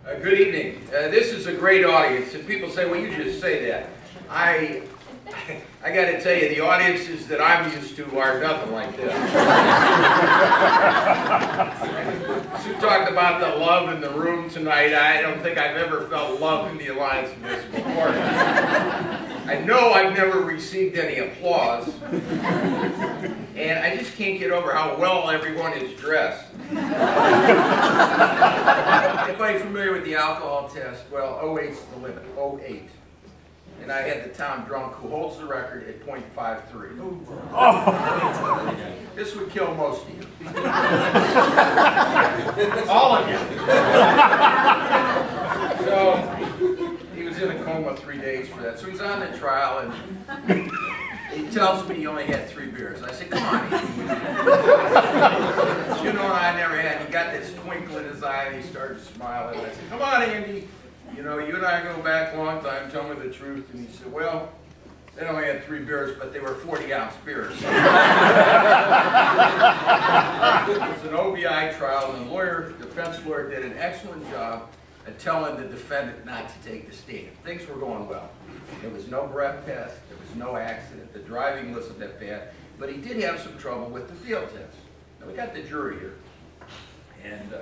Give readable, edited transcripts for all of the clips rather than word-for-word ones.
Good evening. This is a great audience, and people say, well, you just say that. I got to tell you, the audiences that I'm used to are nothing like this. Sue talked about the love in the room tonight. I don't think I've ever felt love in the Alliance of this before. I know I've never received any applause, and I just can't get over how well everyone is dressed. Anybody familiar with the alcohol test? Well, 08's the limit, 08. And I had the town drunk who holds the record at .53. Oh. This would kill most of you. All of you. So, he was in a coma 3 days for that. So he's on the trial, and he tells me he only had 3 beers. I said, come on, Andy. You know what I never had? He got this twinkle in his eye, and he started smiling. I said, come on, Andy. You know, you and I go back a long time, tell me the truth. And he said, well, they only had 3 beers, but they were 40-ounce beers. It was an OBI trial, and the defense lawyer did an excellent job at telling the defendant not to take the stand. Things were going well. There was no breath test, there was no accident, the driving wasn't that bad, but he did have some trouble with the field test. Now, we got the jury here, and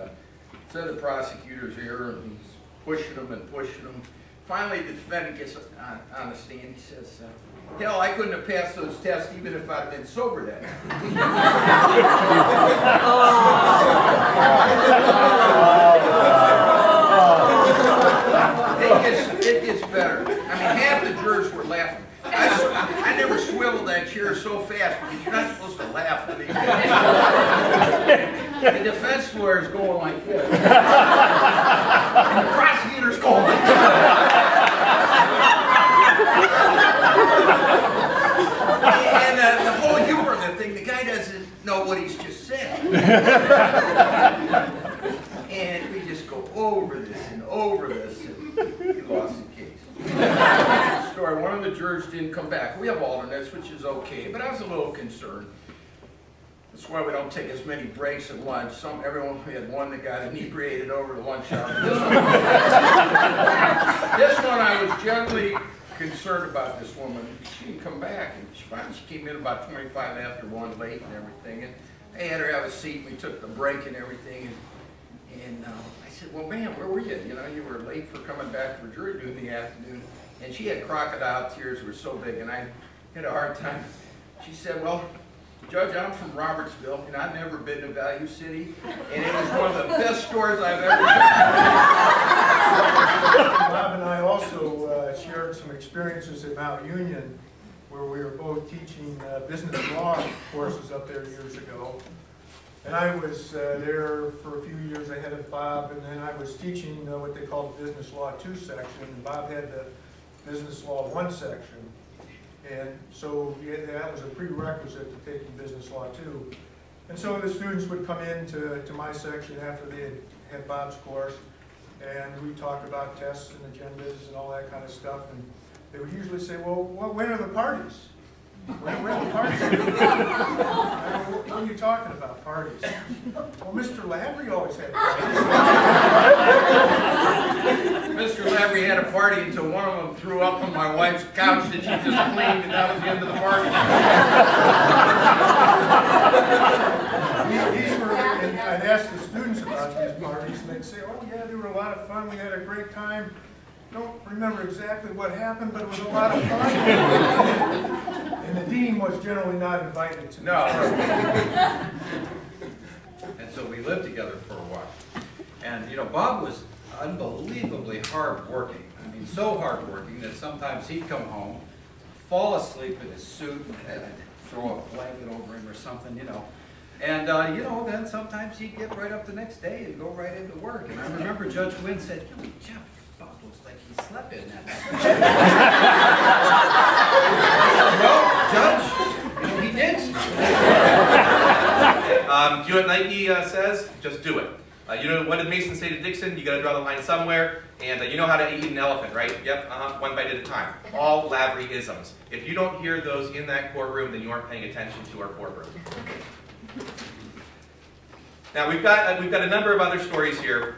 so the prosecutor's here, and he's pushing them and pushing them. Finally, the defendant gets on the stand. He says, hell, I couldn't have passed those tests even if I'd been sober that night. It gets better. I mean, half the jurors were laughing. I never swiveled that chair so fast because you're not supposed to laugh at anything. The defense lawyer's going like this. And the prosecutor's going like this. And the whole humor of the thing, the guy doesn't know what he's just said. And we just go over this and over this, and he lost the case. Story, one of the jurors didn't come back. We have alternates, which is okay, but I was a little concerned. That's why we don't take as many breaks at lunch. We had one that got inebriated over the lunch hour. This one I was generally concerned about this woman. She didn't come back, and she came in about 25 after 1 late and everything. And I had her have a seat, and we took the break and everything. And I said, well, ma'am, where were you? You know, you were late for coming back for jury duty in the afternoon. And she had crocodile tears that were so big, and I had a hard time. She said, well, Judge, I'm from Robertsville, and I've never been to Value City, and it was one of the best stores I've ever been. Bob and I also shared some experiences at Mount Union, where we were both teaching business law courses up there years ago. And I was there for a few years ahead of Bob, and then I was teaching what they called the Business Law 2 section, and Bob had the Business Law 1 section. And so that was a prerequisite to taking Business Law 2. And so the students would come in to my section after they had Bob's course, and we'd talk about tests and agendas and all that kind of stuff. And they would usually say, well, when are the parties? When are the parties? What are you talking about, parties? Well, Mr. Lavery always had parties. Mr. Lavery had a party until one of them threw up on my wife's couch that she just cleaned, and that was the end of the party. I'd ask the students about these parties, and they'd say, oh yeah, they were a lot of fun, we had a great time. Don't remember exactly what happened, but it was a lot of fun. And the dean was generally not invited to. No. And so we lived together for a while. And you know, Bob was unbelievably hard-working. I mean, so hard-working that sometimes he'd come home, fall asleep in his suit, and I'd throw a blanket over him or something, you know. And, you know, then sometimes he'd get right up the next day and go right into work. And I remember Judge Wynn said, you know, Jeff, Bob looks like he slept in that night. Well, Judge, you know, he did. Do you know what Nike says? Just do it. You know, what did Mason say to Dixon? You got to draw the line somewhere. And you know how to eat an elephant, right? Yep, one bite at a time. All Lavery-isms. If you don't hear those in that courtroom, then you aren't paying attention to our courtroom. Now we've got a number of other stories here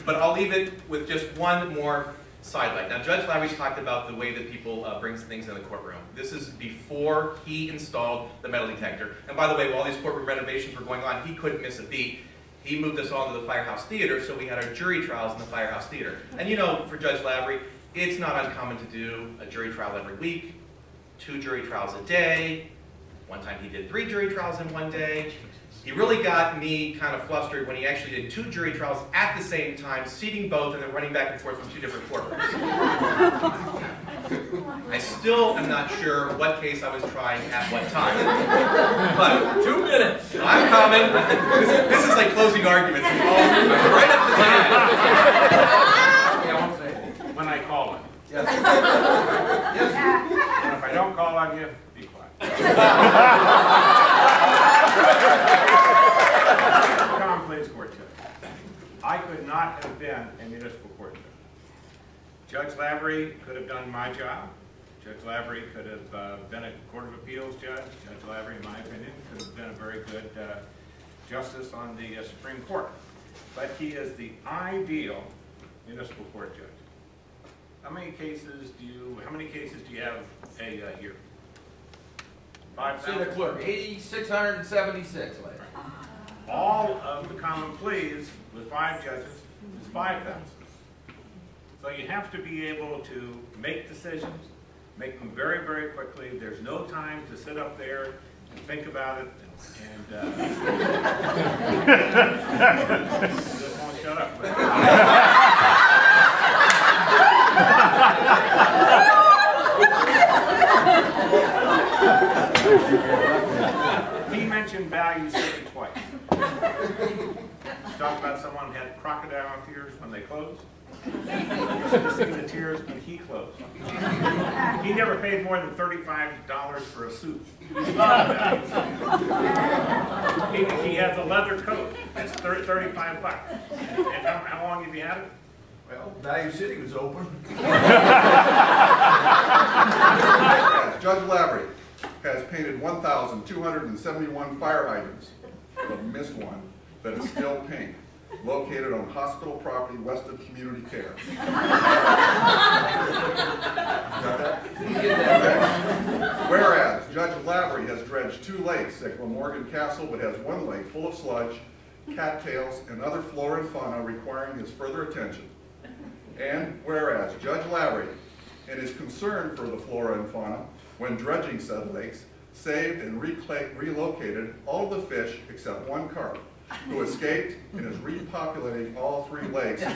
But I'll leave it with just one more sidelight. Now, Judge Lavery's talked about the way that people brings things in the courtroom. This is before he installed the metal detector. And by the way, while these courtroom renovations were going on, he couldn't miss a beat. He moved us all to the Firehouse Theater, so we had our jury trials in the Firehouse Theater. And you know, for Judge Lavery, it's not uncommon to do a jury trial every week, 2 jury trials a day. One time he did 3 jury trials in one day. He really got me kind of flustered when he actually did 2 jury trials at the same time, seating both and then running back and forth from 2 different courtrooms. I still am not sure what case I was trying at what time. But 2 minutes. I'm coming. This is like closing arguments. Right up to the end. I won't say it. When I call it. Yes. Yes. And if I don't call on you, be quiet. Common Pleas Court Judge. I could not have been a municipal court judge. Judge Lavery could have done my job. Judge Lavery could have been a Court of Appeals judge. Judge Lavery, in my opinion, could have been a very good justice on the Supreme Court. But he is the ideal municipal court judge. How many cases do you have a year? See the 5,000? clerk, 8,676 later. All of the common pleas with 5 judges is 5,000. So you have to be able to make decisions, make them very, very quickly. There's no time to sit up there and think about it and just won't shut up. He mentioned Value City twice. He talked about someone who had crocodile tears when they closed. You should have seen the tears when he closed. He never paid more than $35 for a suit. He has a leather coat. It's $35. And how long have you had it? Well, Value City was open. Judge Lavery has painted 1,271 fire hydrants, but missed one that is still paint, located on hospital property west of community care. Got that? Okay. Whereas Judge Lavery has dredged 2 lakes at Glamorgan Castle, but has 1 lake full of sludge, cattails, and other flora and fauna requiring his further attention. And whereas Judge Lavery, in his concern for the flora and fauna, when dredging said lakes, saved and relocated all the fish except 1 carp, who escaped and is repopulating all 3 lakes to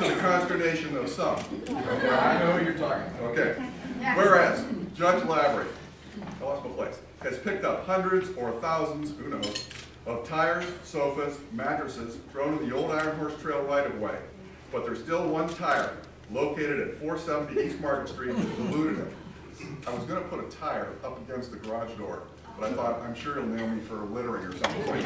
the consternation of some. I know who you're talking about. Okay. Whereas Judge Lavery, I lost my place, has picked up hundreds or thousands, who knows, of tires, sofas, mattresses thrown in the old Iron Horse Trail right-of-way, but there's still 1 tire located at 470 East Market Street that eluded him. I was going to put a tire up against the garage door, but I thought, I'm sure he'll nail me for littering or something.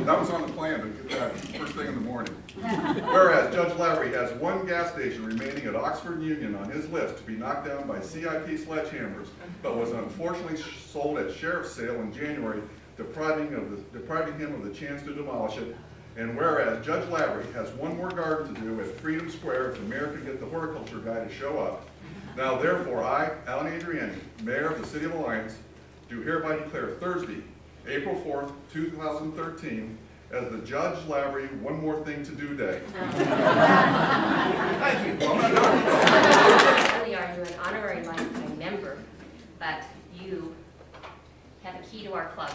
That was on the plan to get that first thing in the morning. Whereas Judge Lavery has 1 gas station remaining at Oxford Union on his list to be knocked down by CIP sledgehammers, but was unfortunately sold at sheriff's sale in January, depriving him of the chance to demolish it. And whereas Judge Lavery has 1 more garden to do at Freedom Square if the mayor can get the horticulture guy to show up. Now therefore I, Alan Adriani, Mayor of the City of Alliance, do hereby declare Thursday, April 4th, 2013, as the Judge Lavery One More Thing to Do Day. Thank you. Really are you an honorary lifetime member, but you have a key to our club.